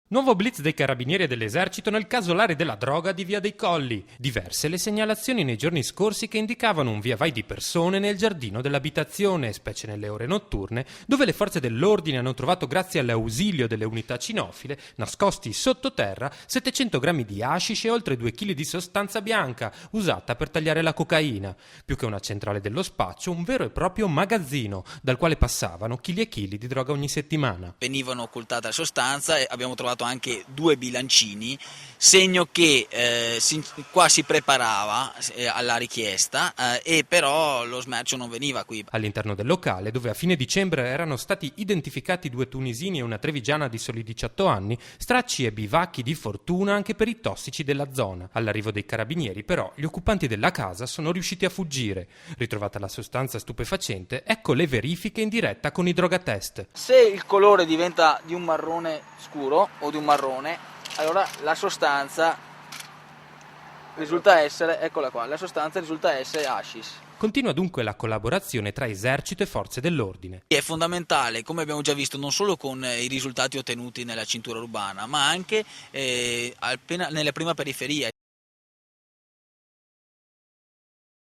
Nuovo blitz dei carabinieri e dell'esercito nel casolare della droga di Via dei Colli. Diverse le segnalazioni nei giorni scorsi che indicavano un via vai di persone nel giardino dell'abitazione, specie nelle ore notturne, dove le forze dell'ordine hanno trovato, grazie all'ausilio delle unità cinofile, nascosti sottoterra 700 grammi di hashish e oltre 2 kg di sostanza bianca, usata per tagliare la cocaina. Più che una centrale dello spaccio, un vero e proprio magazzino, dal quale passavano chili e chili di droga ogni settimana. Venivano occultate la sostanza e abbiamo trovato anche 2 bilancini, segno che qua si preparava alla richiesta e però lo smercio non veniva qui. All'interno del locale, dove a fine dicembre erano stati identificati 2 tunisini e una trevigiana di soli 18 anni, stracci e bivacchi di fortuna anche per i tossici della zona. All'arrivo dei carabinieri, però, gli occupanti della casa sono riusciti a fuggire. Ritrovata la sostanza stupefacente, ecco le verifiche in diretta con i drogatest. Se il colore diventa di un marrone scuro o di un marrone, allora la sostanza risulta essere, eccola qua, la sostanza risulta essere hashish. Continua dunque la collaborazione tra esercito e forze dell'ordine. È fondamentale, come abbiamo già visto, non solo con i risultati ottenuti nella cintura urbana, ma anche nella prima periferia.